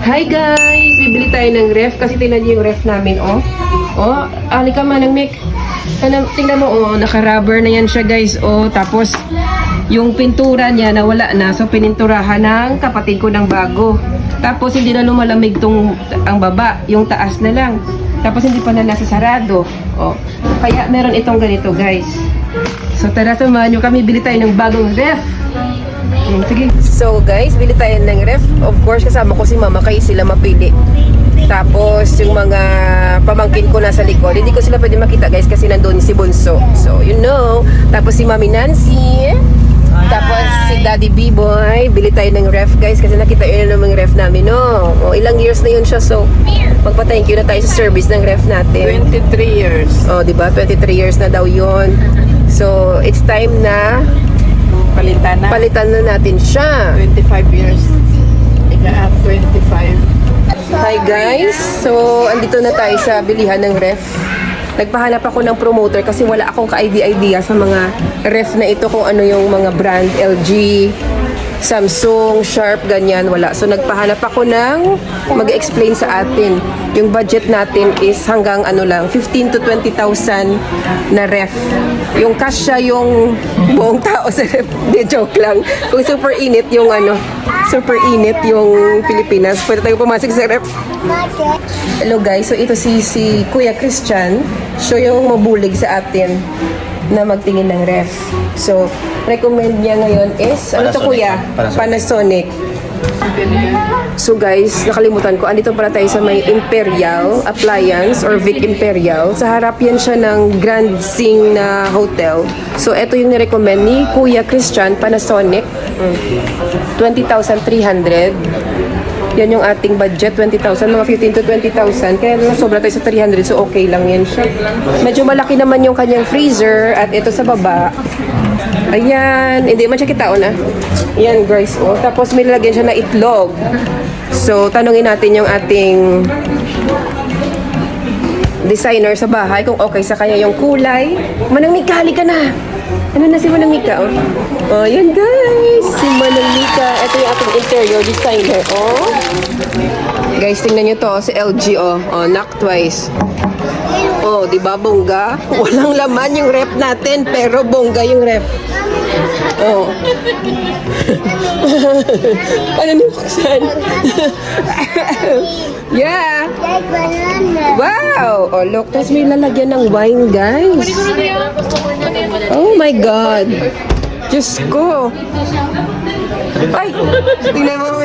Hi guys! Bibili tayo ng ref kasi tingnan niyo yung ref namin, oh. Oh, alika man ng mic. Tingnan mo, oh, naka-rubber na yan siya guys, oh. Tapos, yung pintura niya nawala na, so pininturahan ng kapatid ko ng bago. Tapos, hindi na lumalamig ang baba, yung taas na lang. Tapos, hindi pa na nasa sarado, oh. Kaya, meron itong ganito guys. So, tara samahan nyo kami, bili tayo ng bagong ref. Sige. So guys, bili tayo ng ref. Of course, kasama ko si mama kaya sila mapili. Tapos yung mga pamangkin ko nasa likod, hindi ko sila pwede makita guys kasi nandun si Bunso. So you know. Tapos si Mami Nancy. Tapos si Daddy B-Boy. Bili tayo ng ref guys kasi nakita yun naman yung ref namin, no? O, ilang years na yun siya, so magpa-thank you na tayo sa service ng ref natin. 23 years. O, diba? 23 years na daw yun. So it's time na palitan na natin siya. 25 years. Ika 25. Hi guys! So, andito na tayo sa bilihan ng ref. Nagpahanap ako ng promoter kasi wala akong ka-idea sa mga ref na ito kung ano yung mga brand, LG, Samsung, Sharp, ganyan, wala. So, nagpahanap ako ng mag-explain sa atin. Yung budget natin is hanggang ano lang, 15 to 20,000 na ref. Yung kasya yung buong tao sa ref. Di, joke lang. Kung super init yung Pilipinas, pwede tayo pumasok sa ref. Hello guys, so ito si Kuya Christian. Siya yung mabulig sa atin na magtingin ng ref. So, recommend niya ngayon is, ano to kuya? Panasonic. So guys, nakalimutan ko, andito pala tayo sa may Imperial Appliance or Vic Imperial. Sa harap yan siya ng Grand Sing na hotel. So, ito yung nirecommend ni Kuya Christian, Panasonic. 20,300. Yan yung ating budget, 20,000, mga 15 to 20,000. Kaya sobra tayo sa 300, so okay lang yan siya. Medyo malaki naman yung kanyang freezer at ito sa baba. Ayan, hindi man siya kitao na. Ayan guys, oh. Tapos may lalagyan siya na itlog. So, tanungin natin yung ating designer sa bahay kung okay sa kanya yung kulay. Manang Mika, halika na! Ano na si Manang Mika, oh? Oh, yan guys! Si Manang Mika. Ito yung ating interior designer, oh. Guys, tingnan nyo to, si LG, oh. Oh, knock twice. Oh, di ba bongga? Walang laman yung ref natin, pero bongga yung ref. Oh. Paano nibuksan? Yeah! Wow! Oh, look, tapos may lalagyan ng wine, guys. Oh my God! Diyos ko! Ay! Tingnan mo,